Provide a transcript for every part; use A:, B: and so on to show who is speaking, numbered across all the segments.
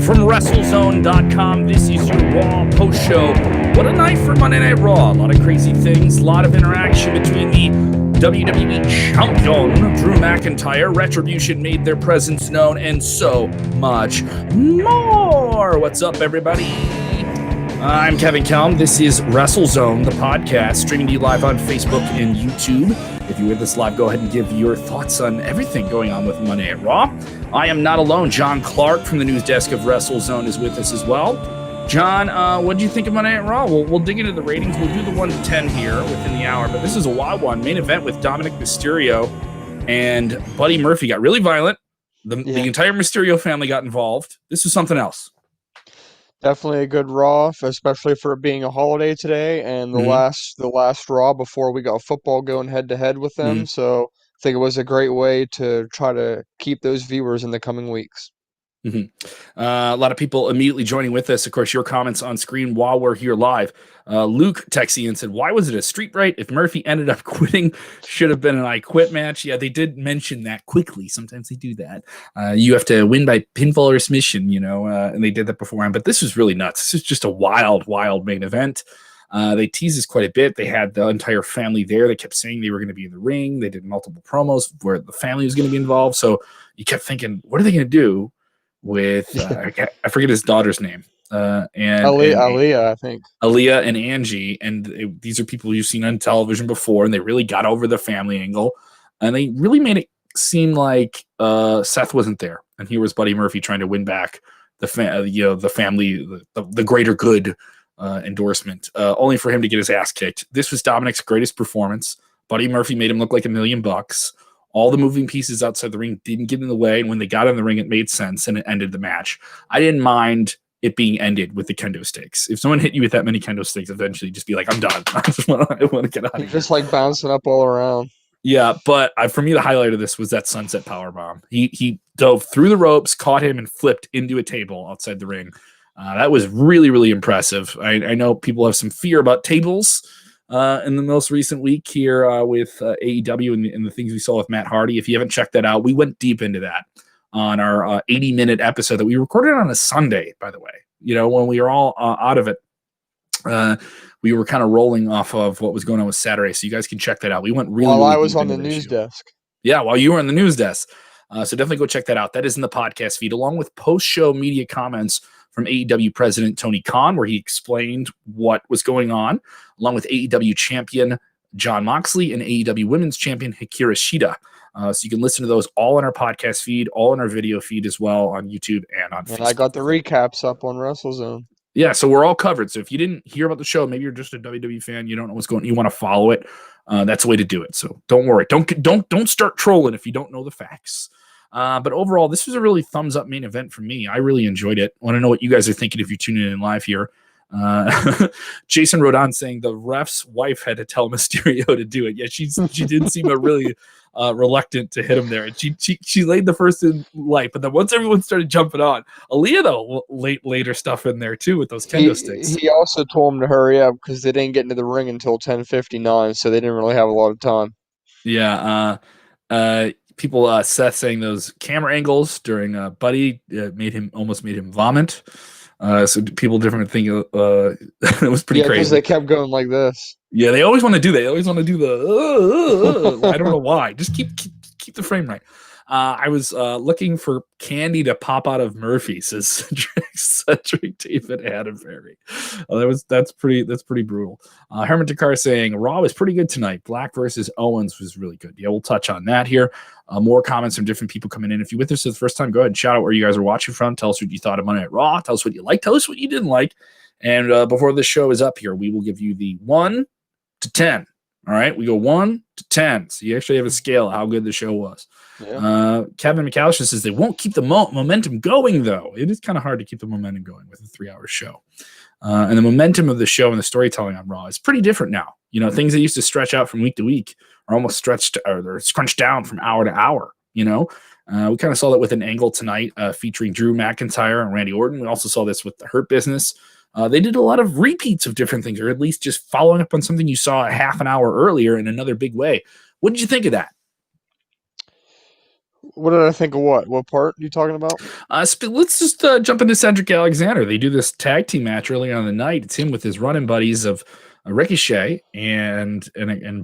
A: Live from WrestleZone.com. This is your Raw post show. What a night for Monday Night Raw. A lot of crazy things, a lot of interaction between the WWE champion, Drew McIntyre, Retribution made their presence known, and so much more. What's up, everybody? I'm Kevin Kellam. This is WrestleZone, the podcast, streaming to you live on Facebook and YouTube. If you're with us live, go ahead and give your thoughts on everything going on with Monday Night Raw. I am not alone. John Clark from the news desk of WrestleZone is with us as well. John, what did you think of Monday Night Raw? We'll dig into the ratings. We'll do the 1 to 10 here within the hour, but this is a wild one. Main event with Dominic Mysterio and Buddy Murphy got really violent. The entire Mysterio family got involved. This is something else.
B: Definitely a good Raw, especially for it being a holiday today and the last Raw before we got football going head to head with them. So I think it was a great way to try to keep those viewers in the coming weeks.
A: A lot of people immediately joining with us. Of course, your comments on screen while we're here live. Luke texted and said, why was it a street fight? If Murphy ended up quitting, should have been an I Quit match. Yeah, they did mention that quickly. Sometimes they do that. You have to win by pinfall or submission, and they did that beforehand. But this was really nuts. This is just a wild, wild main event. They teased us quite a bit. They had the entire family there. They kept saying they were going to be in the ring. They did multiple promos where the family was going to be involved. So you kept thinking, what are they going to do with I forget his daughter's name, and Aaliyah,
B: I think
A: Aaliyah and Angie, and these are people you've seen on television before, and they really got over the family angle, and they really made it seem like Seth wasn't there, and here was Buddy Murphy trying to win back the family, the greater good endorsement, only for him to get his ass kicked. This was Dominic's greatest performance. Buddy Murphy made him look like $1 million. All the moving pieces outside the ring didn't get in the way, and when they got in the ring, it made sense, and it ended the match. I didn't mind it being ended with the kendo sticks. If someone hit you with that many kendo sticks, eventually just be like, I'm done. I want to get out of here.
B: Just like bouncing up all around.
A: Yeah, but for me, the highlight of this was that sunset powerbomb. He dove through the ropes, caught him, and flipped into a table outside the ring. That was really, really impressive. I know people have some fear about tables in the most recent week here with AEW and the things we saw with Matt Hardy. If you haven't checked that out, we went deep into that on our 80-minute episode that we recorded on a Sunday, by the way. When we were all out of it, we were kind of rolling off of what was going on with Saturday, so you guys can check that out. We went really
B: I was on the news desk.
A: Yeah, while you were on the news desk. So definitely go check that out. That is in the podcast feed, along with post-show media comments from AEW President Tony Khan, where he explained what was going on, along with AEW Champion Jon Moxley and AEW Women's Champion Hikaru Shida. So you can listen to those all in our podcast feed, all in our video feed as well on YouTube and on Facebook.
B: And I got the recaps up on WrestleZone.
A: Yeah, so we're all covered. So if you didn't hear about the show, maybe you're just a WWE fan, you don't know what's going on, you want to follow it, that's the way to do it. So don't worry. Don't start trolling if you don't know the facts. But overall, this was a really thumbs up main event for me. I really enjoyed it. I want to know what you guys are thinking if you're tuning in live here. Jason Rodon saying the ref's wife had to tell Mysterio to do it. Yeah, she did seem really reluctant to hit him there. And she laid the first in light, but then once everyone started jumping on, Aaliyah though later stuff in there too with those kendo sticks.
B: He also told him to hurry up because they didn't get into the ring until 10:59, so they didn't really have a lot of time.
A: Yeah. People, Seth saying those camera angles during Buddy almost made him vomit. So people different think it was pretty crazy.
B: Because they kept going like this.
A: Yeah, they always want to do that. They always want to do the. I don't know why. Just keep the frame right. I was looking for candy to pop out of Murphy, says Cedric David Atterbury. That's pretty brutal. Herman Takar saying Raw was pretty good tonight. Black versus Owens was really good. Yeah, we'll touch on that here. More comments from different people coming in. If you're with us for the first time, go ahead and shout out where you guys are watching from. Tell us what you thought of Monday Night Raw. Tell us what you liked. Tell us what you didn't like. And before the show is up here, we will give you the 1 to 10. All right, we go 1 to 10. So you actually have a scale of how good the show was. Yeah. Kevin McAllister says they won't keep the momentum going, though. It is kind of hard to keep the momentum going with a 3-hour show. And the momentum of the show and the storytelling on Raw is pretty different now. Things that used to stretch out from week to week are almost stretched, or they're scrunched down from hour to hour. We kind of saw that with an angle tonight featuring Drew McIntyre and Randy Orton. We also saw this with the Hurt Business. They did a lot of repeats of different things, or at least just following up on something you saw a half an hour earlier in another big way. What did you think of that?
B: What did I think of what? What part are you talking about?
A: Let's just jump into Cedric Alexander. They do this tag team match earlier on the night. It's him with his running buddies of Ricochet and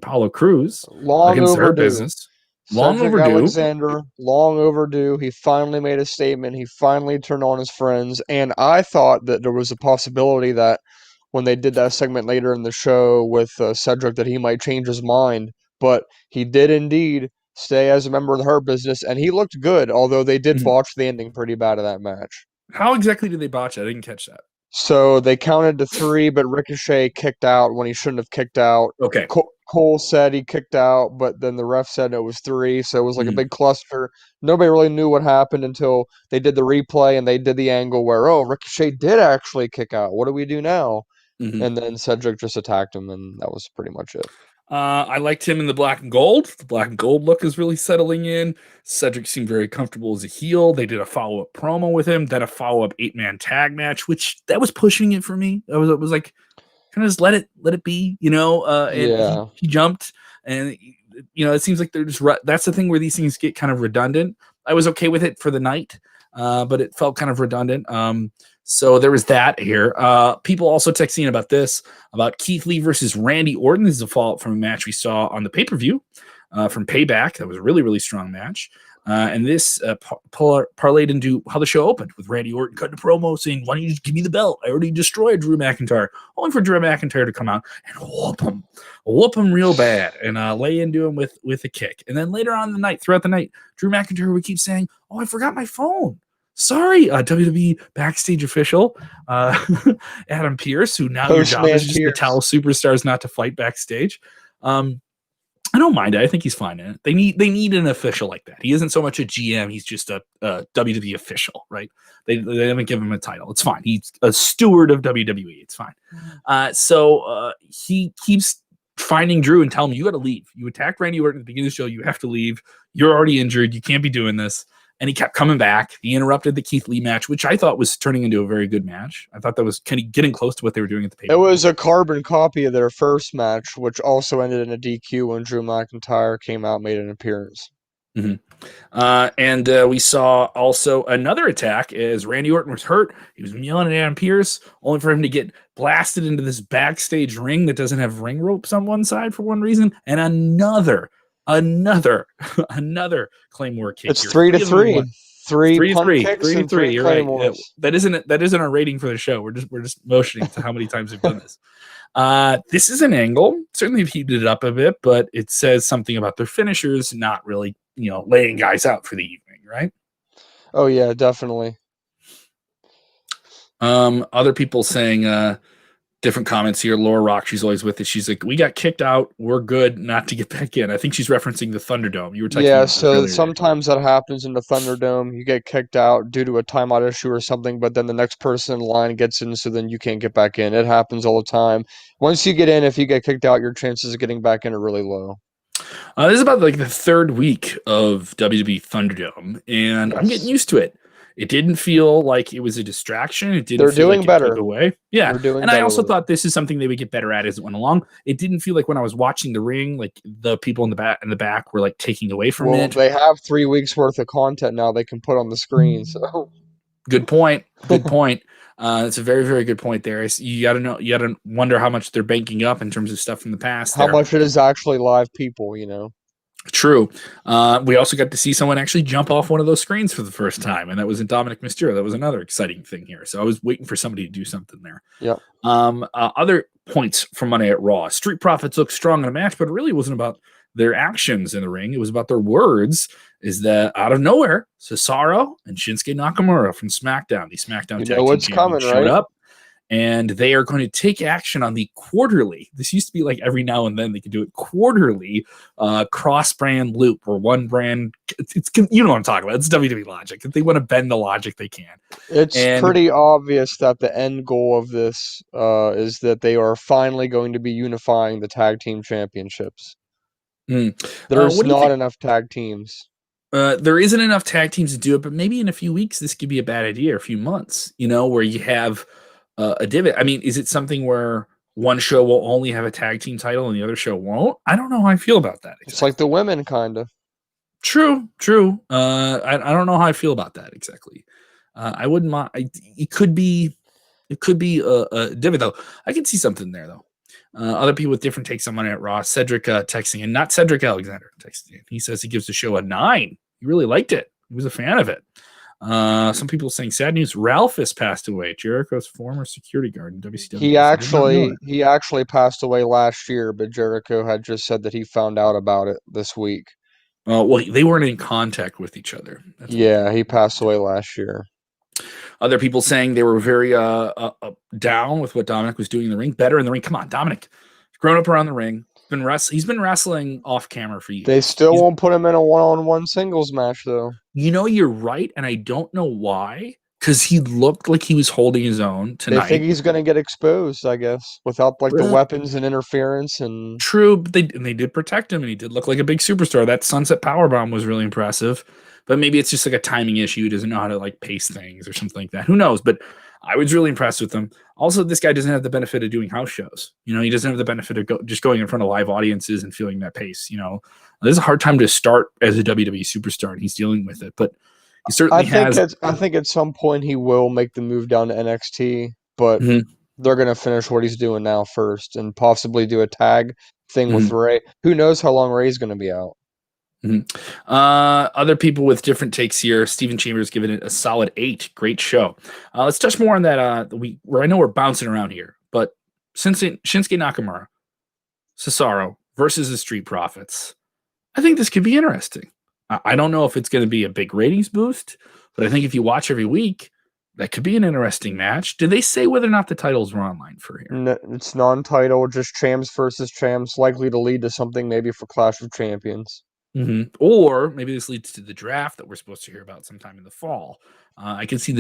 A: Paulo Cruz
B: Long
A: against the Hurt
B: overdue.
A: Business. Long
B: Cedric
A: overdue.
B: Alexander, long overdue. He finally made a statement. He finally turned on his friends. And I thought that there was a possibility that when they did that segment later in the show with Cedric that he might change his mind. But he did indeed stay as a member of the Hurt Business, and he looked good, although they did
A: Mhm.
B: botch the ending pretty bad of that match.
A: How exactly did they botch it? I didn't catch that.
B: So they counted to 3, but Ricochet kicked out when he shouldn't have kicked out.
A: Okay.
B: Cole said he kicked out, but then the ref said it was 3, so it was like a
A: Mhm.
B: big cluster. Nobody really knew what happened until they did the replay and they did the angle where, oh, Ricochet did actually kick out. What do we do now?
A: Mhm.
B: And then Cedric just attacked him, and that was pretty much it.
A: I liked him in the black and gold. The black and gold look is really settling in. Cedric seemed very comfortable as a heel. They did a follow-up promo with him, then a follow-up 8-man tag match, which that was pushing it for me. It was like kind of just let it be, you know. And
B: Yeah.
A: he jumped, and it seems like they're just that's the thing where these things get kind of redundant. I was okay with it for the night, but it felt kind of redundant. So there was that here. People also texting about this, about Keith Lee versus Randy Orton. This is a follow-up from a match we saw on the pay-per-view from Payback. That was a really, really strong match. And this parlayed into how the show opened with Randy Orton cutting a promo saying, why don't you just give me the belt? I already destroyed Drew McIntyre. Only for Drew McIntyre to come out and whoop him real bad and lay into him with a kick. And then later on in the night, throughout the night, Drew McIntyre would keep saying, oh, I forgot my phone. Sorry, WWE backstage official Adam Pearce, who now your job is just to tell superstars not to fight backstage. I don't mind it. I think he's fine in it. They need an official like that. He isn't so much a GM; he's just a WWE official, right? They haven't given him a title. It's fine. He's a steward of WWE. It's fine. So he keeps finding Drew and telling him, you got to leave. You attacked Randy Orton at the beginning of the show. You have to leave. You're already injured. You can't be doing this. And he kept coming back. He interrupted the Keith Lee match, which I thought was turning into a very good match. I thought that was kind of getting close to what they were doing at the pay.
B: It was a carbon copy of their first match, which also ended in a DQ when Drew McIntyre came out and made an appearance.
A: Mm-hmm. And we saw also another attack as Randy Orton was hurt. He was yelling at Adam Pearce, only for him to get blasted into this backstage ring that doesn't have ring ropes on one side for one reason, and another Claymore kick.
B: It's 3-3. Three kicks and 3 claymores.
A: Right. That isn't our rating for the show. We're just motioning to how many times we've done this. This is an angle. Certainly have heated it up a bit, but it says something about their finishers not really, laying guys out for the evening, right?
B: Oh yeah, definitely.
A: Other people saying different comments here. Laura Rock, she's always with it. She's like, we got kicked out. We're good not to get back in. I think she's referencing the Thunderdome. You were talking about
B: so sometimes that happens in the Thunderdome. You get kicked out due to a timeout issue or something, but then the next person in line gets in, so then you can't get back in. It happens all the time. Once you get in, if you get kicked out, your chances of getting back in are really low.
A: This is about like the third week of WWE Thunderdome, and I'm getting used to it. It didn't feel like it was a distraction. It didn't.
B: They're
A: feel
B: doing
A: like
B: better.
A: It took away. Yeah,
B: and
A: I also thought this is something they would get better at as it went along. It didn't feel like when I was watching the ring, like the people in the back were like taking away from it.
B: They have 3 weeks worth of content now they can put on the screen. So
A: good point. Good point. It's a very, very good point there. You got to wonder how much they're banking up in terms of stuff from the past.
B: How much it is actually live people,
A: True. We also got to see someone actually jump off one of those screens for the first time, and that was in Dominic Mysterio. That was another exciting thing here. So I was waiting for somebody to do something there.
B: Yeah.
A: Other points from Monday at Raw. Street Profits looked strong in a match, but it really wasn't about their actions in the ring. It was about their words. Is that out of nowhere, Cesaro and Shinsuke Nakamura from SmackDown, the SmackDown Tag Team Champions, showed up. And they are going to take action on the quarterly. This used to be like every now and then they could do it quarterly cross-brand loop where one brand. It's you know what I'm talking about. It's WWE logic. If they want to bend the logic, they can.
B: It's pretty obvious that the end goal of this is that they are finally going to be unifying the tag team championships. There's not enough tag teams.
A: There isn't enough tag teams to do it, but maybe in a few weeks this could be a bad idea. Or a few months, where you have a divot. I mean, is it something where one show will only have a tag team title and the other show won't? I don't know how I feel about that.
B: It's like the women, kind of.
A: True. I don't know how I feel about that exactly. I wouldn't mind. It could be a divot though. I can see something there though. Other people with different takes on Monday Night Raw. Cedric texting, and not Cedric Alexander texting. He says he gives the show a 9. He really liked it. He was a fan of it. Some people saying sad news. Ralph has passed away. Jericho's former security guard in WCW.
B: He actually passed away last year, but Jericho had just said that he found out about it this week.
A: Well, they weren't in contact with each other.
B: Yeah, he passed away last year.
A: Other people saying they were very down with what Dominic was doing in the ring. Better in the ring. Come on, Dominic. He's grown up around the ring. He's been wrestling off camera for years.
B: They still won't put him in a one-on-one singles match, though.
A: You know, you're right, and I don't know why. Because he looked like he was holding his own tonight.
B: They think he's going to get exposed, I guess, without like the weapons and interference. And
A: true, but they did protect him, and he did look like a big superstar. That sunset powerbomb was really impressive. But maybe it's just like a timing issue. He doesn't know how to like pace things or something like that. Who knows? But I was really impressed with him. Also, this guy doesn't have the benefit of doing house shows. You know, he doesn't have the benefit of just going in front of live audiences and feeling that pace. You know, this is a hard time to start as a WWE superstar, and he's dealing with it. But he certainly has.
B: I think at some point he will make the move down to NXT, but they're going to finish what he's doing now first and possibly do a tag thing with Ray. Who knows how long Ray's going to be out?
A: Other people with different takes here. Steven Chambers giving it a solid 8. Great show. Let's touch more on that. Where I know we're bouncing around here, but Shinsuke Nakamura, Cesaro versus the Street Profits. I think this could be interesting. I don't know if it's going to be a big ratings boost, but I think if you watch every week, that could be an interesting match. Did they say whether or not the titles were online for here?
B: No, it's non-title, just champs versus champs, likely to lead to something maybe for Clash of Champions.
A: Or maybe this leads to the draft that we're supposed to hear about sometime in the fall. I could see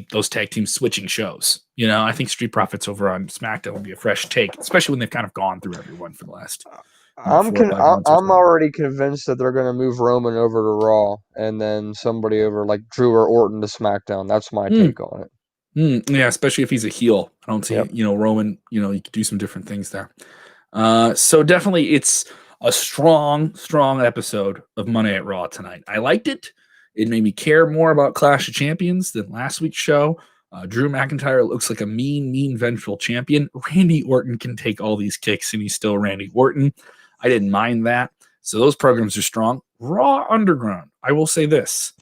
A: those tag teams switching shows. You know, I think Street Profits over on SmackDown would be a fresh take, especially when they've kind of gone through everyone for the last.
B: I'm already convinced that they're going to move Roman over to Raw and then somebody over like Drew or Orton to SmackDown. That's my take on it.
A: Yeah, especially if he's a heel. I don't see, Roman, you could do some different things there. So definitely it's a strong episode of Monday Night Raw tonight. I liked it. It made me care more about Clash of Champions than last week's show. Drew McIntyre looks like a mean, vengeful champion. Randy Orton can take all these kicks, and he's still Randy Orton. I didn't mind that. So those programs are strong. Raw Underground, I will say this,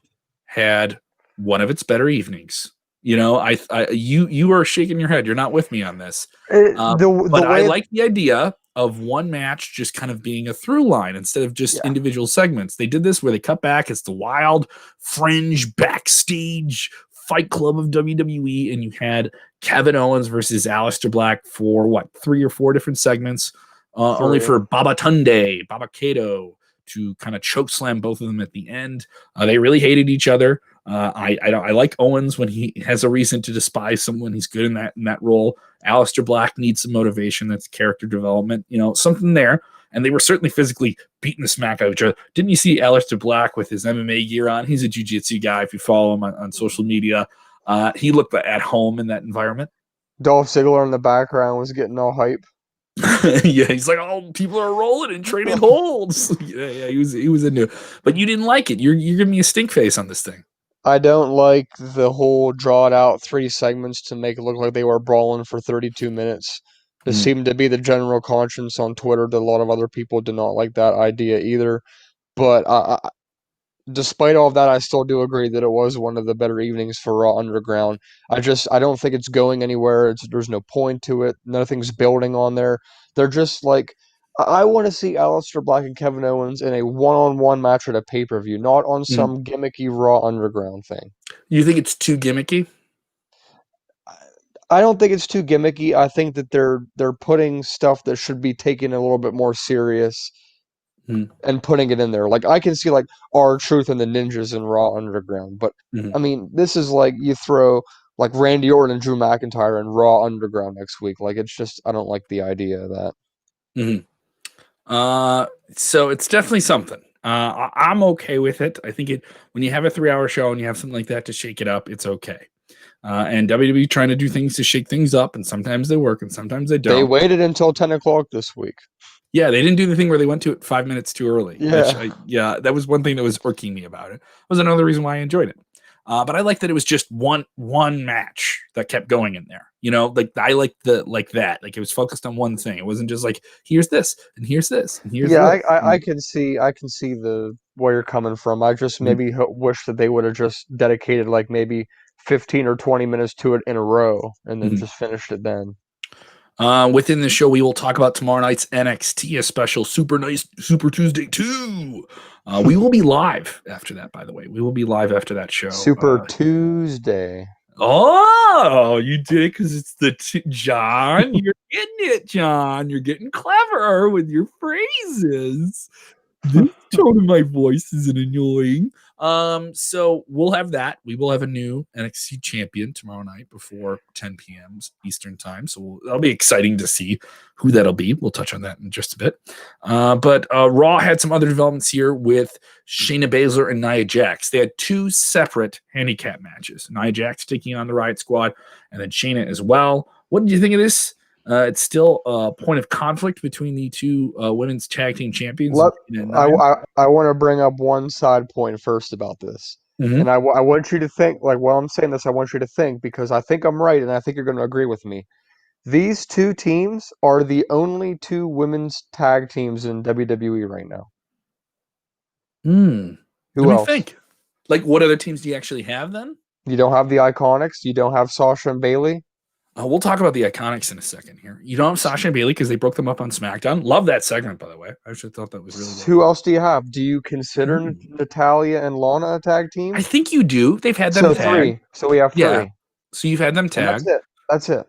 A: had one of its better evenings. You know, you are shaking your head. You're not with me on this. But I like the idea of one match just kind of being a through line instead of just individual segments. They did this where they cut back. It's the wild fringe backstage Fight Club of WWE, and you had Kevin Owens versus Aleister Black for 3 or 4 different segments, only for Baba Kato to kind of choke slam both of them at the end. They really hated each other. I like Owens when he has a reason to despise someone. He's good in that role. Aleister Black needs some motivation. That's character development, something there. And they were certainly physically beating the smack out of each other. Didn't you see Aleister Black with his MMA gear on? He's a jiu-jitsu guy. If you follow him on social media, he looked at home in that environment.
B: Dolph Ziggler in the background was getting all hype.
A: Yeah, he's like, oh, people are rolling and trading holds. Yeah, he was into it. But you didn't like it. You're giving me a stink face on this thing.
B: I don't like the whole draw it out 3 segments to make it look like they were brawling for 32 minutes. This seemed to be the general conscience on Twitter that a lot of other people did not like that idea either. But despite all of that, I still do agree that it was one of the better evenings for Raw Underground. I don't think it's going anywhere. There's no point to it. Nothing's building on there. They're just like, I want to see Aleister Black and Kevin Owens in a one-on-one match at a pay-per-view, not on some gimmicky Raw Underground thing.
A: You think it's too gimmicky?
B: I don't think it's too gimmicky. I think that they're putting stuff that should be taken a little bit more serious and putting it in there. Like, I can see like R-Truth and the Ninjas in Raw Underground, but I mean, this is like you throw like Randy Orton and Drew McIntyre in Raw Underground next week. Like, it's just, I don't like the idea of that.
A: So it's definitely something. I'm okay with it. I think when you have a 3-hour show and you have something like that to shake it up, it's okay. And WWE trying to do things to shake things up, and sometimes they work and sometimes they don't.
B: They waited until 10 o'clock this week.
A: Yeah, they didn't do the thing where they went to it 5 minutes too early.
B: Yeah.
A: That was one thing that was irking me about it. That was another reason why I enjoyed it. But I like that it was just one match that kept going in there. I like that. Like it was focused on one thing. It wasn't just like here's this and here's this and here's
B: Yeah,
A: this.
B: I can see the where you're coming from. I just maybe wish that they would have just dedicated like maybe 15 or 20 minutes to it in a row and then just finished it then.
A: Within the show, we will talk about tomorrow night's NXT, a special Super Tuesday 2. We will be live after that, by the way. We will be live after that show.
B: Super Tuesday.
A: Oh, you did it because it's John. You're getting it, John. You're getting clever with your phrases. This tone of my voice isn't annoying. So we'll have that. We will have a new NXT champion tomorrow night before 10 p.m. Eastern time. So that'll be exciting to see who that'll be. We'll touch on that in just a bit. But Raw had some other developments here with Shayna Baszler and Nia Jax. They had two separate handicap matches. Nia Jax taking on the Riot Squad, and then Shayna as well. What did you think of this? It's still a point of conflict between the two women's tag team champions.
B: I want to bring up one side point first about this. And I want you to think, like, while I'm saying this, I want you to think, because I think I'm right, and I think you're going to agree with me. These two teams are the only two women's tag teams in WWE right now. Who else?
A: Think. Like, what other teams do you actually have then?
B: You don't have the Iconics. You don't have Sasha and Bayley.
A: We'll talk about the Iconics in a second here. You don't have Sasha and Bayley because they broke them up on SmackDown. Love that segment, by the way. I actually thought that was really good.
B: Who else do you have? Do you consider Natalya and Lana a tag team?
A: I think you do. They've had them tag.
B: 3. So we have 3.
A: Yeah. So you've had them tag.
B: That's it.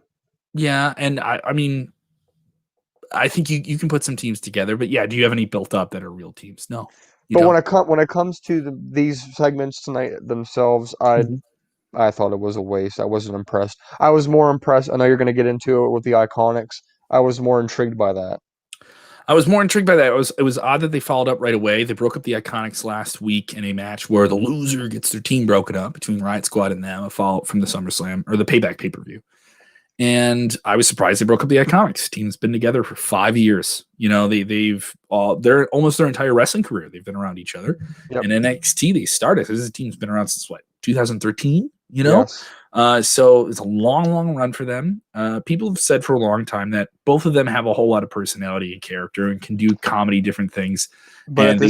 B: Yeah,
A: and I mean, I think you can put some teams together. But yeah, do you have any built up that are real teams? No.
B: But when it comes to these segments tonight themselves, I thought it was a waste. I wasn't impressed. I was more impressed. I know you're going to get into it with the Iconics. I was more intrigued by that.
A: I was more intrigued by that. It was odd that they followed up right away. They broke up the Iconics last week in a match where the loser gets their team broken up between Riot Squad and them, a follow-up from the SummerSlam or the Payback pay-per-view. And I was surprised they broke up the Iconics. Team's been together for 5 years. They're almost their entire wrestling career. They've been around each other. Yep. In NXT, they started. This team's been around since 2013. Yes. So it's a long run for them. People have said for a long time that both of them have a whole lot of personality and character and can do comedy, different things.
B: But at the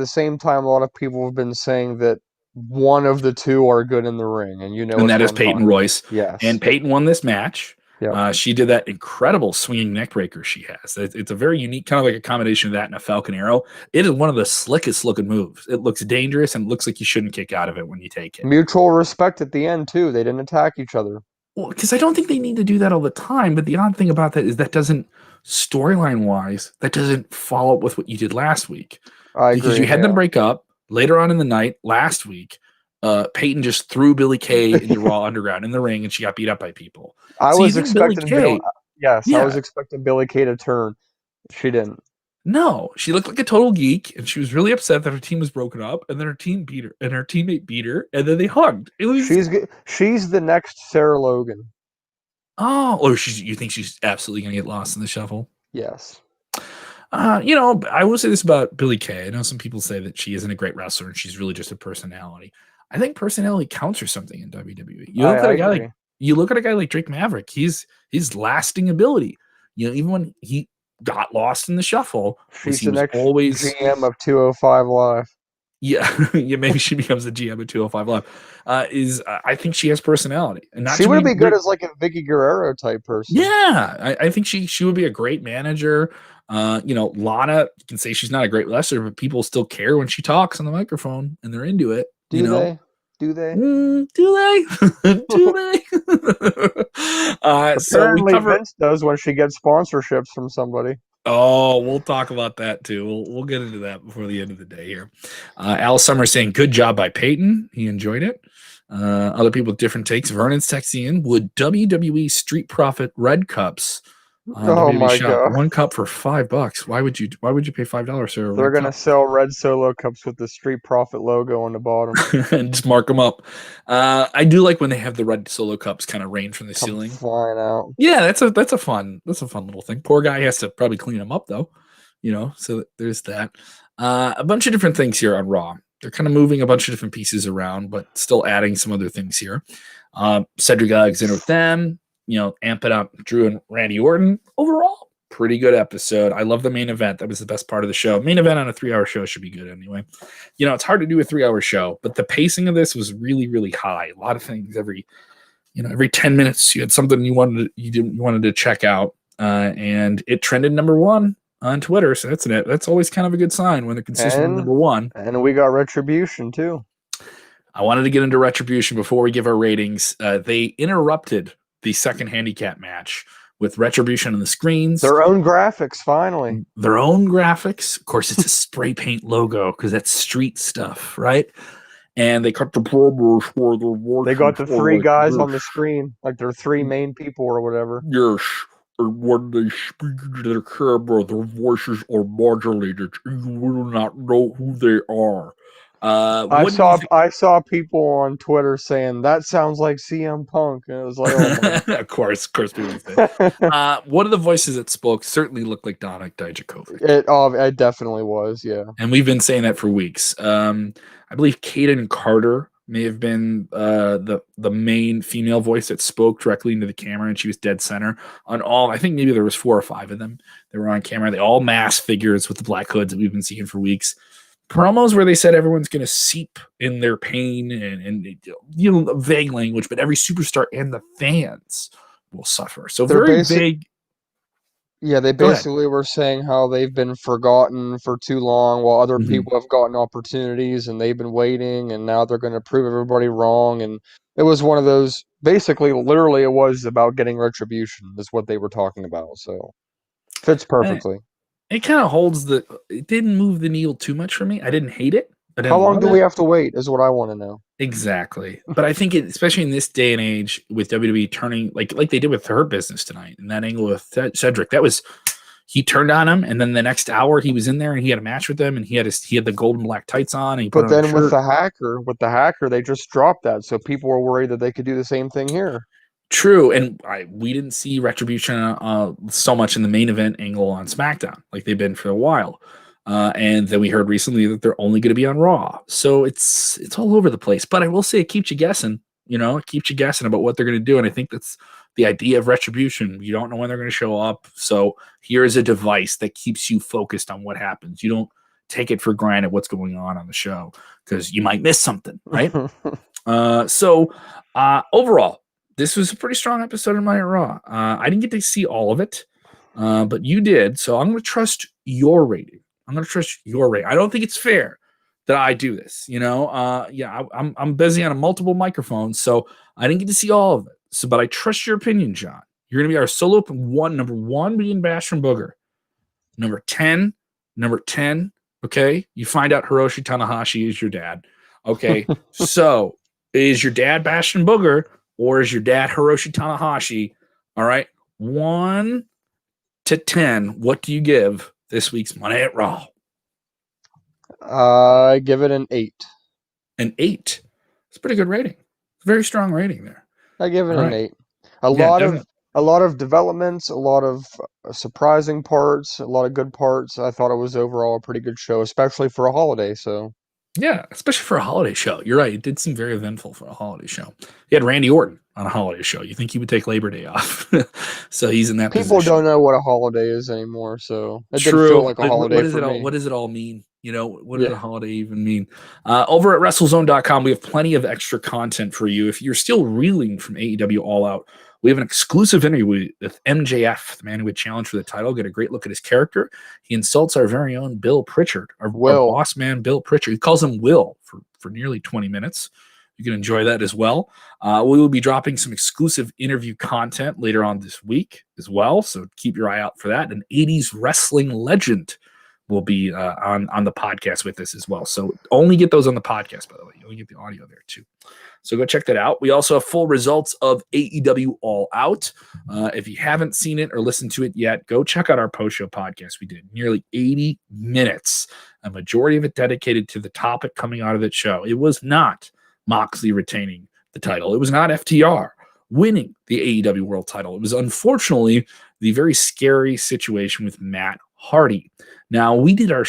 B: same time, a lot of people have been saying that one of the two are good in the ring, and
A: that is Peyton Royce.
B: Yes,
A: and Peyton won this match.
B: Yep.
A: She did that incredible swinging neck breaker she has. It's a very unique, kind of like a combination of that and a Falcon Arrow. It is one of the slickest looking moves. It looks dangerous and looks like you shouldn't kick out of it when you take it.
B: Mutual respect at the end, too. They didn't attack each other.
A: Well, because I don't think they need to do that all the time. But the odd thing about that is that doesn't, storyline-wise, that doesn't follow up with what you did last week.
B: I agree.
A: Because you had them break up later on in the night last week. Peyton just threw Billie Kay in the Raw Underground in the ring, and she got beat up by people.
B: I was expecting Billie Kay to turn. She didn't.
A: No, she looked like a total geek, and she was really upset that her team was broken up, and then her team beat her, and her teammate beat her, and then they hugged.
B: She's the next Sarah Logan.
A: Oh, you think she's absolutely gonna get lost in the shuffle?
B: Yes.
A: I will say this about Billie Kay. I know some people say that she isn't a great wrestler and she's really just a personality. I think personality counts for something in WWE. You look at a guy like Drake Maverick. His lasting ability. Even when he got lost in the shuffle,
B: she's the next GM of 205 Live.
A: Yeah, maybe she becomes the GM of 205 Live. I think she has personality, and
B: she would be good as like a Vicky Guerrero type person.
A: Yeah, I think she would be a great manager. Lana, you can say she's not a great wrestler, but people still care when she talks on the microphone, and they're into it.
B: Do they? Do they? Apparently, Vince does when she gets sponsorships from somebody.
A: Oh, we'll talk about that too. We'll get into that before the end of the day here. Al Summer saying, good job by Peyton. He enjoyed it. Other people with different takes. Vernon's texting in, would WWE Street Profit Red Cups
B: Oh my god!
A: 1 cup for $5. Why would you pay $5, sir?
B: They're gonna sell red Solo cups with the Street Profit logo on the bottom
A: and just mark them up. I do like when they have the red Solo cups kind of rain from the ceiling,
B: flying out.
A: Yeah, that's a fun little thing. Poor guy has to probably clean them up though. So there's that. A bunch of different things here on Raw. They're kind of moving a bunch of different pieces around, but still adding some other things here. Cedric Alexander with them, amping up Drew and Randy Orton. Overall, pretty good episode. I love the main event. That was the best part of the show. Main event on a 3-hour show should be good anyway. It's hard to do a 3-hour show, but the pacing of this was really, really high. A lot of things every 10 minutes you had something you wanted to check out, and it trended number 1 on Twitter. So that's always kind of a good sign when they're consistent number 1.
B: And we got Retribution too.
A: I wanted to get into Retribution before we give our ratings. They interrupted the second handicap match with Retribution on the screens.
B: Their own graphics, finally.
A: Their own graphics. Of course, it's a spray paint logo because that's street stuff, right? And they cut the promos for the
B: They got the 3 guys on the screen, like their 3 main people or whatever.
A: Yes. And when they speak to their camera, their voices are modulated. You will not know who they are.
B: I saw people on Twitter saying that sounds like CM Punk, and it was like, oh my.
A: of course, people did. One of the voices that spoke certainly looked like Dominik Mysterio.
B: It definitely was, yeah.
A: And we've been saying that for weeks. I believe Kaden Carter may have been the main female voice that spoke directly into the camera, and she was dead center on all. I think maybe there was 4 or 5 of them that were on camera. They all masked figures with the black hoods that we've been seeing for weeks. Promos where they said everyone's going to seep in their pain and vague language, but every superstar and the fans will suffer. So they're very vague.
B: Yeah, they basically were saying how they've been forgotten for too long while other people have gotten opportunities and they've been waiting, and now they're going to prove everybody wrong. And it was one of those, basically, literally, it was about getting retribution is what they were talking about. So fits perfectly.
A: It kind of it didn't move the needle too much for me. I didn't hate it.
B: How long do we have to wait is what I want to know.
A: Exactly. But I think especially in this day and age with WWE turning like they did with Hurt Business tonight and that angle with Cedric, he turned on him, and then the next hour he was in there and he had a match with them, and he had the gold and black tights on. And
B: but then with the hacker, they just dropped that, so people were worried that they could do the same thing here.
A: True, and we didn't see Retribution so much in the main event angle on SmackDown like they've been for a while. And then we heard recently that they're only going to be on Raw. So it's all over the place. But I will say it keeps you guessing. It keeps you guessing about what they're going to do. And I think that's the idea of Retribution. You don't know when they're going to show up. So here is a device that keeps you focused on what happens. You don't take it for granted what's going on the show because you might miss something, right? So overall, this was a pretty strong episode of Monday Night Raw. I didn't get to see all of it, but you did. So I'm going to trust your rating. I don't think it's fair that I do this. I'm busy on multiple microphones, so I didn't get to see all of it. So, but I trust your opinion, John. You're going to be our solo number 1 being Bash from Booger. Number 10. Okay, you find out Hiroshi Tanahashi is your dad. Okay, so is your dad Bastion Booger or is your dad Hiroshi Tanahashi? All right, 1 to 10. What do you give this week's Monday Night Raw?
B: I give it an 8.
A: An 8. It's a pretty good rating. Very strong rating there.
B: I give it an 8. A lot of developments, a lot of surprising parts, a lot of good parts. I thought it was overall a pretty good show, especially for a holiday. So
A: yeah, especially for a holiday show. You're right. It did seem very eventful for a holiday show. You had Randy Orton on a holiday show. You think he would take Labor Day off. So he's in that
B: People
A: position.
B: don't know what a holiday is anymore. So it
A: True.
B: didn't feel like a holiday
A: What does it all mean? What does a holiday even mean? Over at WrestleZone.com, we have plenty of extra content for you. If you're still reeling from AEW All Out, we have an exclusive interview with MJF, the man who would challenge for the title. Get a great look at his character. He insults our very own Bill Pritchard, our boss man, Bill Pritchard. He calls him Will for nearly 20 minutes. You can enjoy that as well. We will be dropping some exclusive interview content later on this week as well, so keep your eye out for that. An 80s wrestling legend will be on the podcast with us as well. So only get those on the podcast, by the way. You only get the audio there too. So go check that out. We also have full results of AEW All Out. If you haven't seen it or listened to it yet, go check out our post-show podcast. We did nearly 80 minutes, a majority of it dedicated to the topic coming out of that show. It was not Moxley retaining the title. It was not FTR winning the AEW World title. It was unfortunately the very scary situation with Matt Hardy. Now, we did our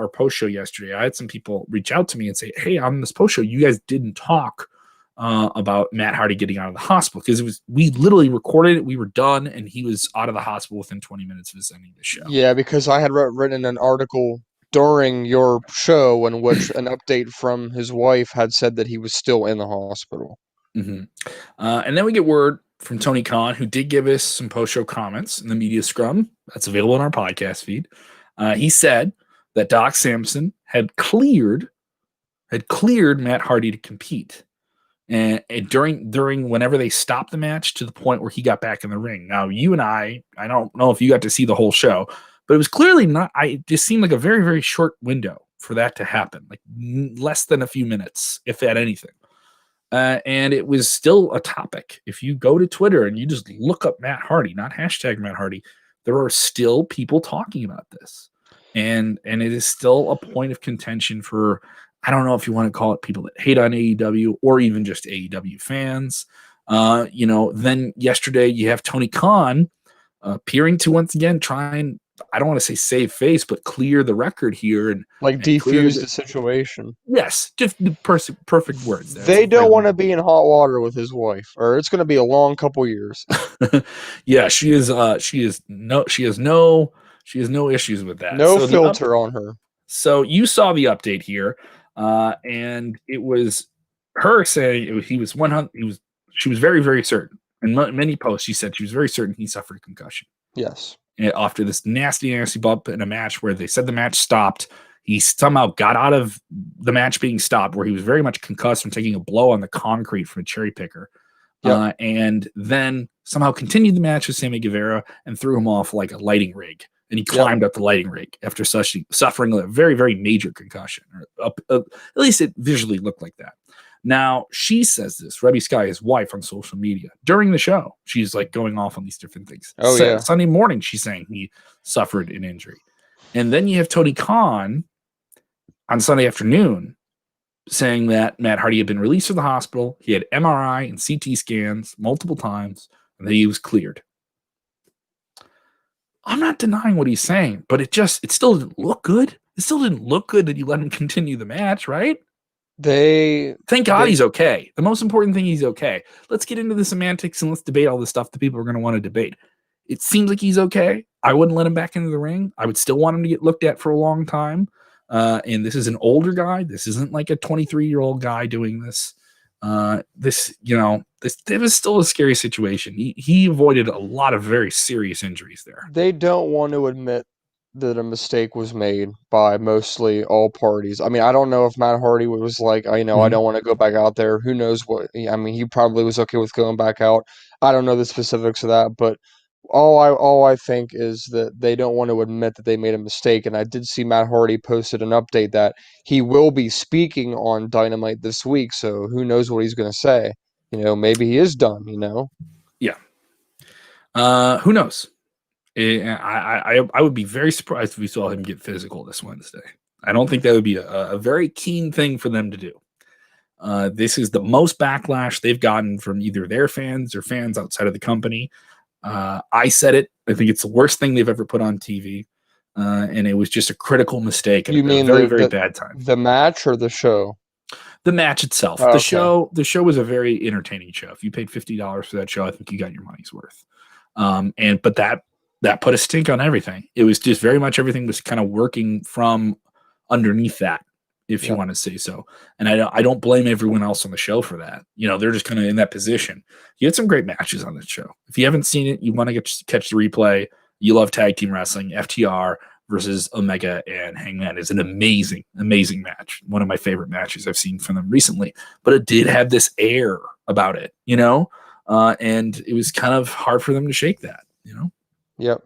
A: post show yesterday. I had some people reach out to me and say, hey, on this post show, you guys didn't talk about Matt Hardy getting out of the hospital, because we literally recorded it. We were done, and he was out of the hospital within 20 minutes of us ending the show.
B: Yeah, because I had written an article during your show in which an update from his wife had said that he was still in the hospital.
A: Mm-hmm. And then we get word from Tony Khan, who did give us some post-show comments in the media scrum that's available on our podcast feed. He said that Doc Samson had cleared Matt Hardy to compete, and during whenever they stopped the match, to the point where he got back in the ring. Now, you and I don't know if you got to see the whole show, but it was clearly not. It just seemed like a very, very short window for that to happen, like less than a few minutes, if at anything. And it was still a topic. If you go to Twitter and you just look up Matt Hardy, not hashtag Matt Hardy, there are still people talking about this. And it is still a point of contention for, I don't know if you want to call it people that hate on AEW or even just AEW fans. Then yesterday you have Tony Khan appearing to once again try and, I don't want to say save face, but clear the record here and
B: defuse the situation.
A: Yes, just the perfect words.
B: They don't want to be in hot water with his wife, or it's going to be a long couple years.
A: Yeah, she has no issues with that.
B: No filter on her.
A: So you saw the update here, and it was her saying she was very, very certain. In many posts, she said she was very certain he suffered a concussion.
B: Yes.
A: After this nasty bump in a match where they said the match stopped, he somehow got out of the match being stopped, where he was very much concussed from taking a blow on the concrete from a cherry picker. Yep. And then somehow continued the match with Sammy Guevara and threw him off like a lighting rig. And he climbed up the lighting rig after suffering a very, very major concussion. At least it visually looked like that. Now, she says this, Rebby Sky, his wife, on social media during the show. She's like going off on these different things. Sunday morning, she's saying he suffered an injury. And then you have Tony Khan on Sunday afternoon saying that Matt Hardy had been released from the hospital. He had MRI and CT scans multiple times, and that he was cleared. I'm not denying what he's saying, but it still didn't look good. It still didn't look good that you let him continue the match, right? Thank God he's okay. The most important thing, he's okay. Let's get into the semantics and let's debate all the stuff that people are going to want to debate. It seems like he's okay. I wouldn't let him back into the ring. I would still want him to get looked at for a long time. And this is an older guy. This isn't like a 23-year-old guy doing this. This was still a scary situation. He avoided a lot of very serious injuries there.
B: They don't want to admit that a mistake was made by mostly all parties. I mean, I don't know if Matt Hardy was like, I don't want to go back out there. Who knows what? I mean, he probably was okay with going back out. I don't know the specifics of that, but all I think is that they don't want to admit that they made a mistake. And I did see Matt Hardy posted an update that he will be speaking on Dynamite this week. So who knows what he's going to say? Maybe he is done.
A: Yeah. Who knows? I would be very surprised if we saw him get physical this Wednesday. I don't think that would be a very keen thing for them to do. This is the most backlash they've gotten from either their fans or fans outside of the company. I said it. I think it's the worst thing they've ever put on TV. And it was just a critical mistake.
B: You mean
A: a very, very bad time.
B: The match or the show?
A: The match itself.
B: Oh,
A: the show was a very entertaining show. If you paid $50 for that show, I think you got your money's worth. But that put a stink on everything. It was just very much everything was kind of working from underneath that, if you want to say so. And I don't blame everyone else on the show for that. They're just kind of in that position. You had some great matches on that show. If you haven't seen it, you want to catch the replay. You love tag team wrestling. FTR versus Omega and Hangman is an amazing, amazing match. One of my favorite matches I've seen from them recently. But it did have this air about it, and it was kind of hard for them to shake that,
B: Yep.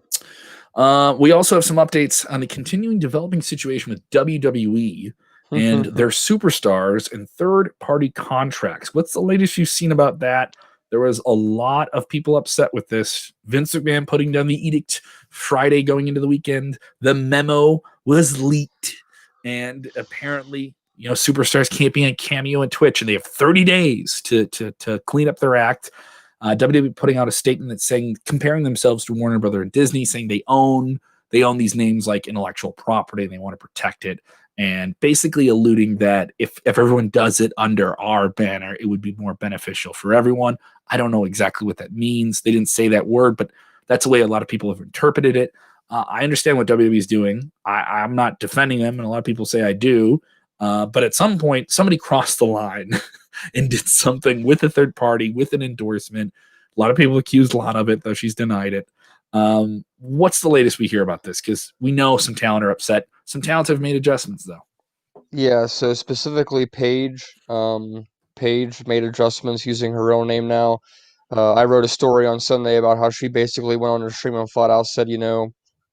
A: We also have some updates on the continuing developing situation with WWE and their superstars and third-party contracts. What's the latest you've seen about that? There was a lot of people upset with this. Vince McMahon putting down the edict Friday going into the weekend. The memo was leaked. And apparently, superstars can't be on Cameo and Twitch, and they have 30 days to clean up their act. WWE putting out a statement that's saying, comparing themselves to Warner Brother and Disney, saying they own they own these names like intellectual property, and they want to protect it, and basically alluding that if everyone does it under our banner, it would be more beneficial for everyone. I don't know exactly what that means. They didn't say that word, but that's the way a lot of people have interpreted it. I understand what WWE is doing. I'm not defending them, and a lot of people say I do. But at some point, somebody crossed the line and did something with a third party, with an endorsement. A lot of people accused Lana of it, though she's denied it. What's the latest we hear about this? Because we know some talent are upset. Some talents have made adjustments, though.
B: Yeah, so specifically Paige. Paige made adjustments using her own name now. I wrote a story on Sunday about how she basically went on her stream and flat out said,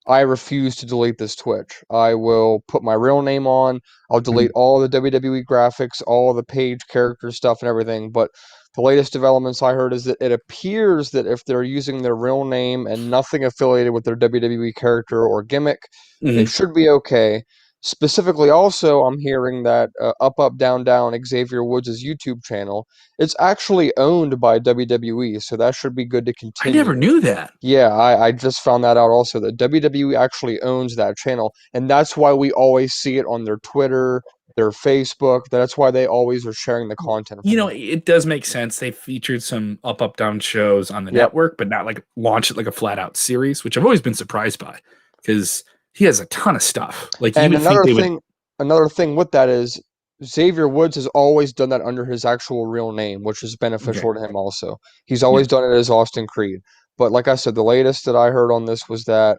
B: I refuse to delete this Twitch. I will put my real name on. I'll delete all the WWE graphics, all the Paige character stuff and everything. But the latest developments I heard is that it appears that if they're using their real name and nothing affiliated with their WWE character or gimmick, they should be okay. Specifically, also, I'm hearing that Up Up Down Down, Xavier Woods' YouTube channel, it's actually owned by WWE, so that should be good to
A: I
B: continue.
A: never knew that.
B: Yeah, I just found that out also, that WWE actually owns that channel, and that's why we always see it on their Twitter, their Facebook. That's why they always are sharing the content.
A: It does make sense. They featured some Up Up Down shows on the network, but not like launch it like a flat out series, which I've always been surprised by because he has a ton of stuff. Like,
B: and another thing with that is Xavier Woods has always done that under his actual real name, which is beneficial to him also. He's always done it as Austin Creed. But like I said, the latest that I heard on this was that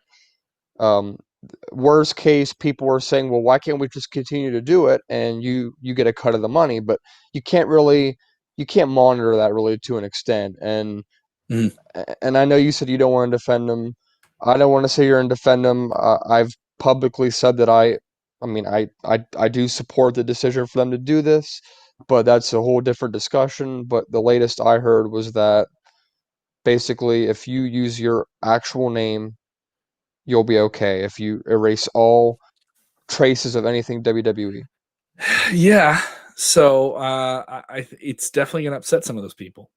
B: worst case, people were saying, well, why can't we just continue to do it and you get a cut of the money? But you can't monitor that really to an extent. And I know you said you don't want to defend him. I don't want to say you're in defend him. I've publicly said that I do support the decision for them to do this, but that's a whole different discussion. But the latest I heard was that basically if you use your actual name, you'll be okay if you erase all traces of anything WWE.
A: Yeah. So it's definitely going to upset some of those people,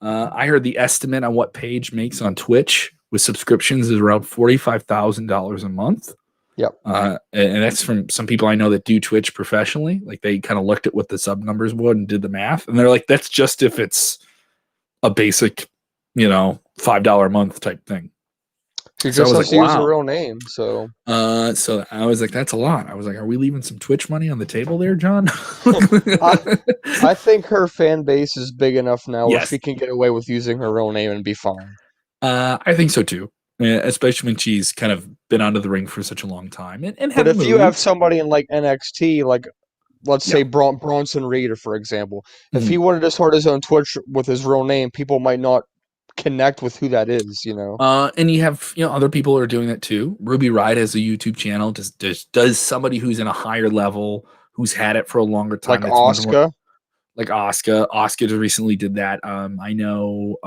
A: I heard the estimate on what Paige makes on Twitch with subscriptions is around $45,000 a month.
B: Yep.
A: And that's from some people I know that do Twitch professionally. Like, they kind of looked at what the sub numbers would and did the math. And they're like, that's just if it's a basic, $5 a month type thing.
B: She just has to use her real name. So
A: I was like, that's a lot. I was like, are we leaving some Twitch money on the table there, John?
B: I think her fan base is big enough now where she can get away with using her real name and be fine.
A: I think so too. Especially when she's kind of been out of the ring for such a long time.
B: But if you have somebody in like NXT, like let's say Bronson Reed, for example, if he wanted to start his own Twitch with his real name, people might not connect with who that is,
A: And you have other people are doing that too. Ruby Riott has a YouTube channel. Does somebody who's in a higher level, who's had it for a longer time,
B: like Asuka?
A: Like Asuka just recently did that. I know.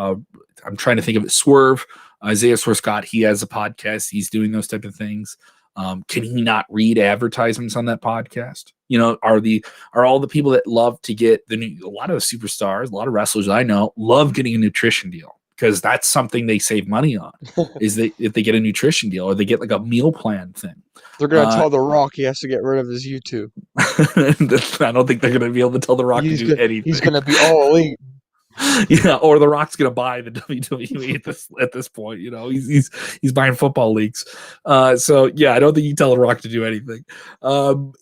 A: I'm trying to think of it. Swerve, Isaiah Swerve Scott. He has a podcast. He's doing those type of things. Can he not read advertisements on that podcast? Are all the people that love to get a lot of the superstars, a lot of wrestlers I know love getting a nutrition deal because that's something they save money on. Is if they get a nutrition deal or they get like a meal plan thing.
B: They're going to tell The Rock he has to get rid of his YouTube.
A: I don't think they're going to be able to tell The Rock to do anything.
B: He's going to be all elite.
A: Yeah, or The Rock's going to buy the WWE at this point. He's buying football leagues. So yeah, I don't think you tell The Rock to do anything.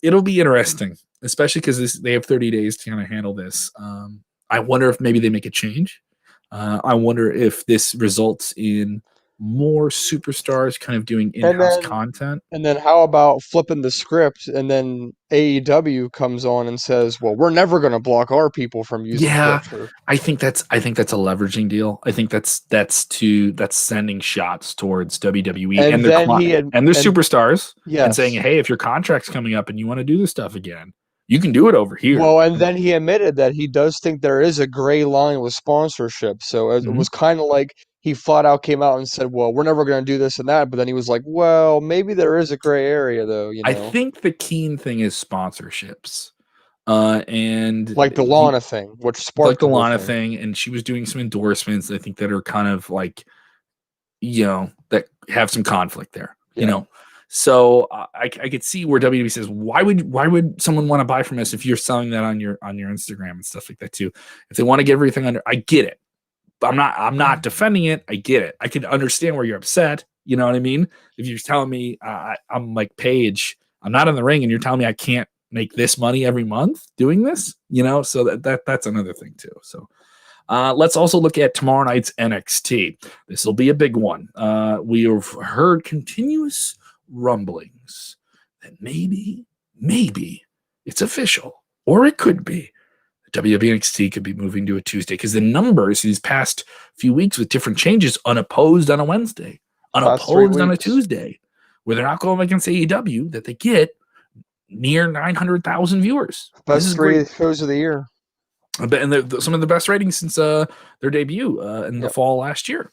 A: It'll be interesting, especially because they have 30 days to kind of handle this. I wonder if maybe they make a change. I wonder if this results in more superstars kind of doing in-house content.
B: And then how about flipping the script and then AEW comes on and says, well, we're never going to block our people from using Twitch.
A: I think that's a leveraging deal. I think that's sending shots towards WWE and their superstars and saying, hey, if your contract's coming up and you want to do this stuff again, you can do it over here.
B: Well, and then he admitted that he does think there is a gray line with sponsorship. So it was kind of like he flat out came out and said, well, we're never going to do this and that. But then he was like, well, maybe there is a gray area, though.
A: I think the keen thing is sponsorships. And
B: like the Lana thing, which sparked
A: like the Lana thing. And she was doing some endorsements, I think, that are kind of like, that have some conflict there. you know. So I could see where WWE says, why would someone want to buy from us if you're selling that on your Instagram and stuff like that too? If they want to get everything under, I get it. But I'm not defending it. I get it. I can understand where you're upset. You know what I mean? If you're telling me I'm like Paige, I'm not in the ring, and you're telling me I can't make this money every month doing this, you know, so that's another thing too. So let's also look at tomorrow night's NXT. This will be a big one. We have heard continuous rumblings that maybe it's official, or it could be WWE NXT could be moving to a Tuesday, because the numbers these past few weeks with different changes, unopposed on a Wednesday, unopposed on a Tuesday, where they're not going against AEW, that they get near 900,000 viewers.
B: Best 3 shows of the year.
A: And some of the best ratings since their debut in the fall last year.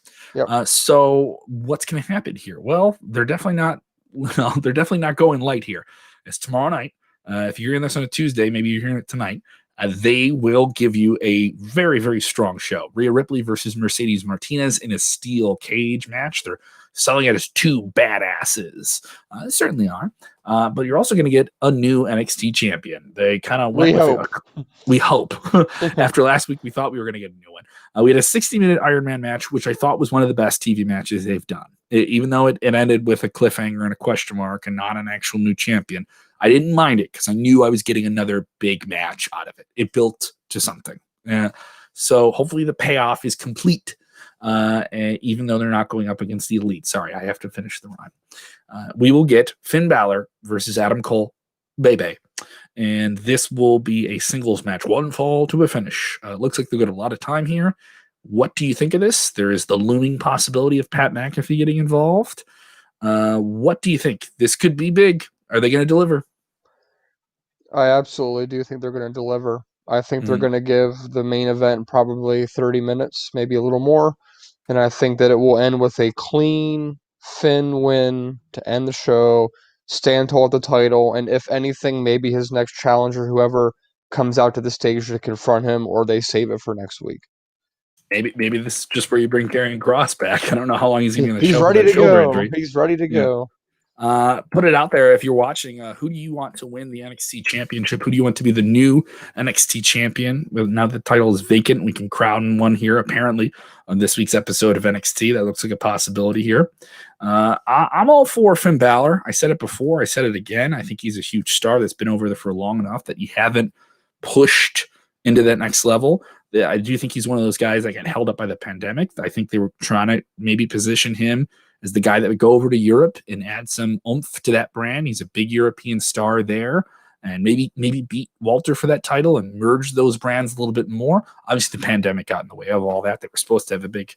A: So what's going to happen here? Well, they're definitely not going light here. It's tomorrow night. If you're hearing this on a Tuesday, maybe you're hearing it tonight. They will give you a very, very strong show. Rhea Ripley versus Mercedes Martinez in a steel cage match. They're selling it as 2 badasses. They certainly are. But you're also going to get a new NXT champion. They kind of went with it. We hope. After last week, we thought we were going to get a new one. We had a 60-minute Iron Man match, which I thought was one of the best TV matches they've done. Even though it ended with a cliffhanger and a question mark and not an actual new champion, I didn't mind it because I knew I was getting another big match out of it. It built to something. So hopefully the payoff is complete, even though they're not going up against the Elite. Sorry, I have to finish the rhyme. We will get Finn Balor versus Adam Cole, Bebe. And this will be a singles match, 1 fall to a finish. Looks like they've got a lot of time here. What do you think of this? There is the looming possibility of Pat McAfee getting involved. What do you think? This could be big. Are they going to deliver?
B: I absolutely do think they're going to deliver. I think they're going to give the main event probably 30 minutes, maybe a little more. And I think that it will end with a clean Finn win to end the show, stand tall at the title, and if anything, maybe his next challenger, whoever comes out to the stage to confront him, or they save it for next week.
A: Maybe this is just where you bring Karrion Kross back. I don't know how long he's going to
B: show. Ready to go. He's ready to go.
A: Put it out there if you're watching. Who do you want to win the NXT championship? Who do you want to be the new NXT champion? Now the title is vacant, we can crown one here apparently on this week's episode of NXT. That looks like a possibility here. I'm all for Finn Balor. I said it before, I said it again. I think he's a huge star that's been over there for long enough that you haven't pushed into that next level. I do think he's one of those guys that got held up by the pandemic. I think they were trying to maybe position him as the guy that would go over to Europe and add some oomph to that brand. He's a big European star there, and maybe beat Walter for that title and merge those brands a little bit more. Obviously, the pandemic got in the way of all that. They were supposed to have a big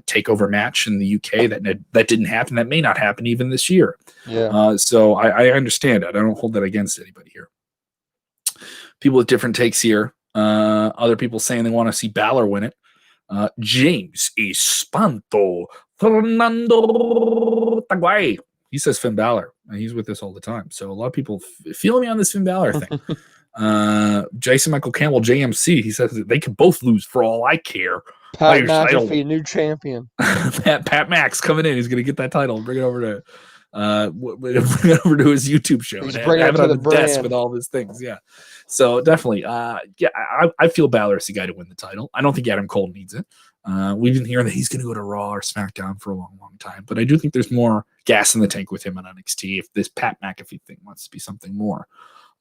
A: takeover match in the UK that didn't happen. That may not happen even this year. So I understand it. I don't hold that against anybody here. People with different takes here. Other people saying they want to see Balor win it. James Espanto Fernando Taguay. He says Finn Balor. He's with us all the time. So a lot of people feel me on this Finn Balor thing. Jason Michael Campbell, JMC, he says that they could both lose for all I care.
B: Pat McAfee, new champion.
A: Pat Max coming in. He's going to get that title. Bring it over to his YouTube show.
B: He's
A: and
B: bringing
A: have
B: it
A: it on
B: to
A: the
B: the
A: desk
B: brand.
A: with all his things. Yeah. So definitely, I feel Balor is the guy to win the title. I don't think Adam Cole needs it. We've been hearing that he's going to go to Raw or SmackDown for a long, long time. But I do think there's more gas in the tank with him on NXT if this Pat McAfee thing wants to be something more.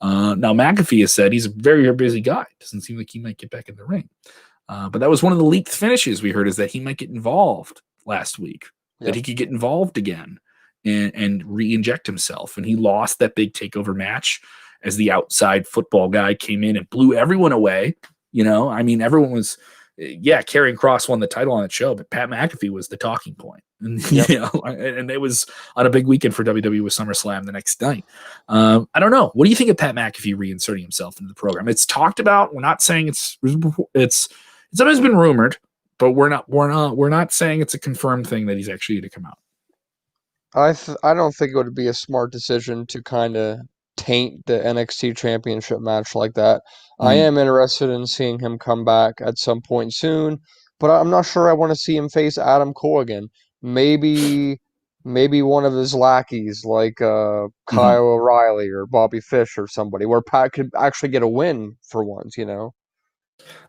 A: Now, McAfee has said he's a very, very busy guy. Doesn't seem like he might get back in the ring. But that was one of the leaked finishes we heard, is that he might get involved last week, that he could get involved again and re-inject himself. And he lost that big takeover match as the outside football guy came in and blew everyone away. You know, I mean, everyone was, Karrion Kross won the title on that show, but Pat McAfee was the talking point. And, and it was on a big weekend for WWE with SummerSlam the next night. I don't know. What do you think of Pat McAfee reinserting himself into the program? It's talked about. We're not saying it's always been rumored, but we're not saying it's a confirmed thing that he's actually going to come out.
B: I don't think it would be a smart decision to kind of taint the NXT championship match like that. I am interested in seeing him come back at some point soon, but I'm not sure I want to see him face Adam Cole again. Maybe maybe one of his lackeys, like
A: Mhm.
B: Kyle O'Reilly or Bobby Fish or somebody, where Pat could actually get a win for once, you know?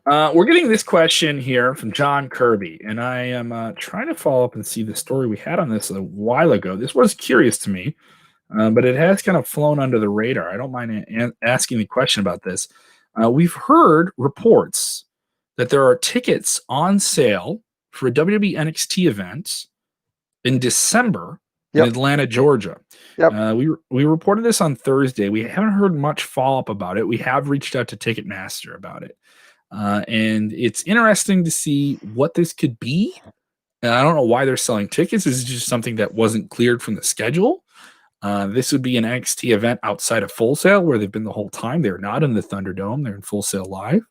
A: We're getting this question here from John Kirby, and I am trying to follow up and see the story we had on this a while ago. This was curious to me, but it has kind of flown under the radar. I don't mind asking the question about this. We've heard reports that there are tickets on sale for a WWE NXT event in December in
B: Yep,
A: Atlanta, Georgia.
B: yep.
A: We reported this on Thursday. We haven't heard much follow up about it. We have reached out to Ticketmaster about it. And it's interesting to see what this could be. And I don't know why they're selling tickets. This is just something that wasn't cleared from the schedule. This would be an NXT event outside of Full Sail, where they've been the whole time. They're not in the Thunderdome, they're in Full Sail Live.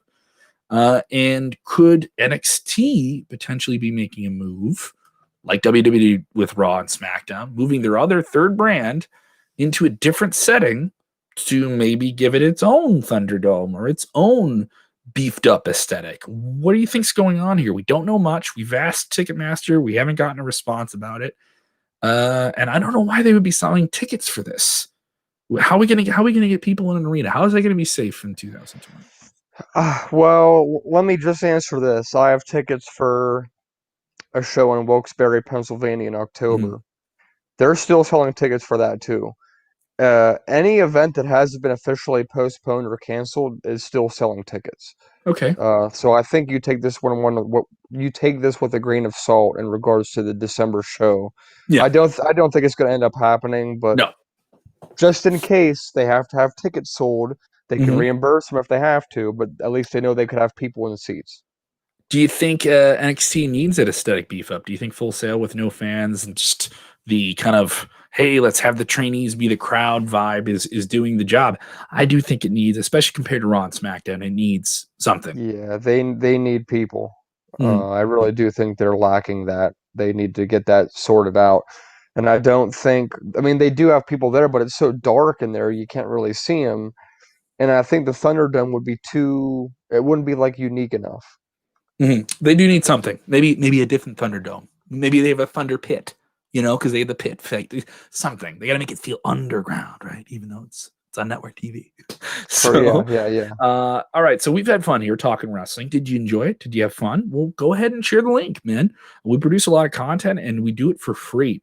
A: And could NXT potentially be making a move like WWE with Raw and SmackDown, moving their other third brand into a different setting to maybe give it its own Thunderdome or its own beefed up aesthetic? What do you think's going on here? We don't know much. We've asked Ticketmaster. We haven't gotten a response about it. And I don't know why they would be selling tickets for this. How are we gonna get people in an arena? How is that gonna be safe in 2020?
B: Well, let me just answer this. I have tickets for a show in Wilkes-Barre, Pennsylvania in
A: Mhm.
B: October. They're still selling tickets for that too. Any event that hasn't been officially postponed or canceled is still selling tickets.
A: Okay.
B: So I think you take this what you take this with a grain of salt in regards to the December show.
A: Yeah.
B: I don't think it's going to end up happening, but
A: No.
B: just in case they have to have tickets sold, they can
A: Mhm.
B: reimburse them if they have to, but at least they know they could have people in the seats.
A: Do you think NXT needs that aesthetic beef up? Do you think Full Sail with no fans and just the kind of hey, let's have the trainees be the crowd vibe is doing the job? I do think it needs, especially compared to Raw and SmackDown, it needs something.
B: Yeah, they need people.
A: Mhm.
B: I really do think they're lacking that. They need to get that sorted out. And I don't think, I mean, they do have people there, but it's so dark in there, you can't really see them. And I think the Thunderdome would be too, it wouldn't be like unique enough.
A: They do need something. Maybe a different Thunderdome. Maybe they have a Thunder Pit, because they have the pit. Something. They got to make it feel underground, right? Even though it's on network TV.
B: For yeah,
A: So,
B: yeah, yeah.
A: all right. So we've had fun here talking wrestling. Did you enjoy it? Did you have fun? Well, go ahead and share the link, man. We produce a lot of content and we do it for free.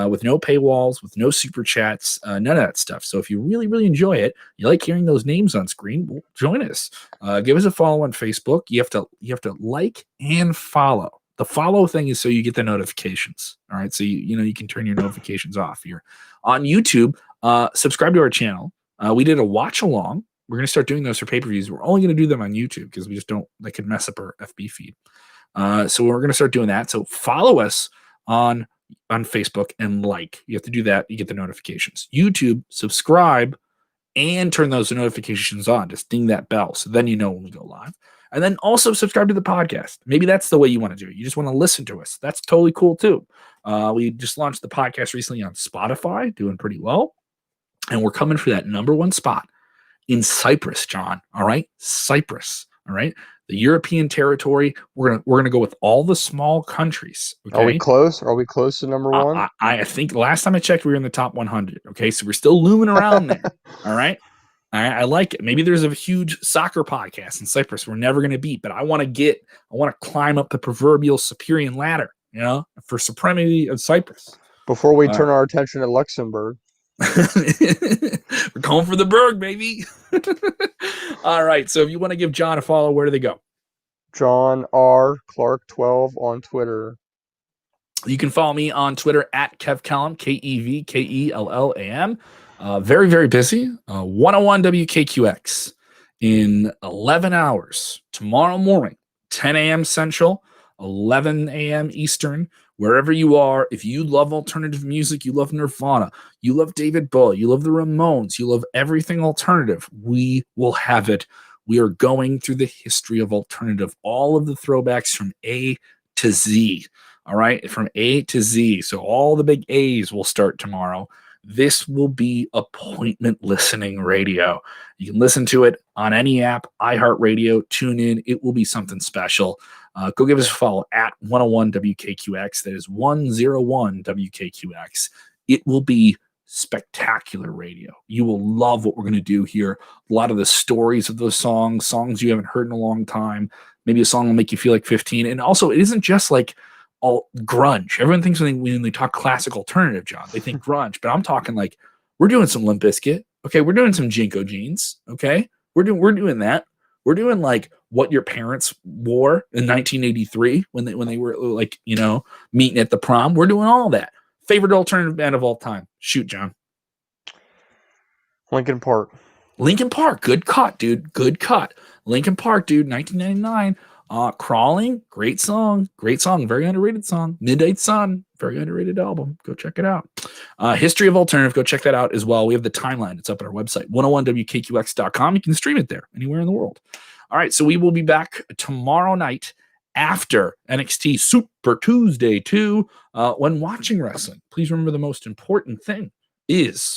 A: With no paywalls, with no super chats, none of that stuff. So if you really, really enjoy it, you like hearing those names on screen, well, join us. Give us a follow on Facebook. You have to like and follow. The follow thing is so you get the notifications. All right, so you can turn your notifications off. You're on YouTube. Subscribe to our channel. We did a watch along. We're gonna start doing those for pay-per-views. We're only gonna do them on YouTube because we just don't. They could mess up our FB feed. So we're gonna start doing that. So follow us on Facebook and like. You have to do that. You get the notifications. YouTube, subscribe, and turn those notifications on. Just ding that bell so then you know when we go live. And then also subscribe to the podcast. Maybe that's the way you want to do it. You just want to listen to us. That's totally cool too. We just launched the podcast recently on Spotify, doing pretty well. And we're coming for that number one spot in Cyprus, John. All right. Cyprus. All right. The European territory. We're gonna go with all the small countries.
B: Are we
A: Okay.
B: close? Are we close to number one?
A: I think last time I checked, we were in the top 100. Okay, so we're still looming around there. All right, I like it. Maybe there's a huge soccer podcast in Cyprus we're never going to beat, but I want to climb up the proverbial Superior ladder, for supremacy of Cyprus.
B: Before we
A: Uh,
B: turn our attention to Luxembourg.
A: we're going for the Berg, baby. All right, so if you want to give John a follow, where do they go?
B: John R. Clark 12 on Twitter.
A: You can follow me on Twitter at Kev Kellam, KEVKELLAM. Very, very busy. 101 WKQX in 11 hours tomorrow morning, 10 a.m. Central, 11 a.m. Eastern. Wherever you are, if you love alternative music, you love Nirvana, you love David Bowie, you love the Ramones, you love everything alternative, we will have it. We are going through the history of alternative, all of the throwbacks from A to Z. All right, from A to Z. So all the big A's will start tomorrow. This will be appointment listening radio. You can listen to it on any app, iHeartRadio, tune in. It will be something special. Go give us a follow at 101 WKQX. That is 101 WKQX. It will be spectacular radio. You will love what we're going to do here. A lot of the stories of those songs you haven't heard in a long time. Maybe a song will make you feel like 15. And also, it isn't just like all grunge. Everyone thinks when they talk classic alternative, John, they think grunge, but I'm talking like we're doing some Limp Bizkit. Okay, we're doing some Jinko jeans. Okay, we're doing that. We're doing like what your parents wore in 1983 when they were like, you know, meeting at the prom. We're doing all that. Favorite alternative band of all time? Shoot, John.
B: Linkin Park.
A: Linkin Park. Good cut, dude. Good cut. Linkin Park, dude. 1999. Crawling, great song, very underrated song. Midnight Sun, very underrated album. Go check it out. History of Alternative, go check that out as well. We have the timeline. It's up on our website, 101wkqx.com. You can stream it there anywhere in the world. All right, so we will be back tomorrow night after NXT Super Tuesday 2. When watching wrestling, please remember the most important thing is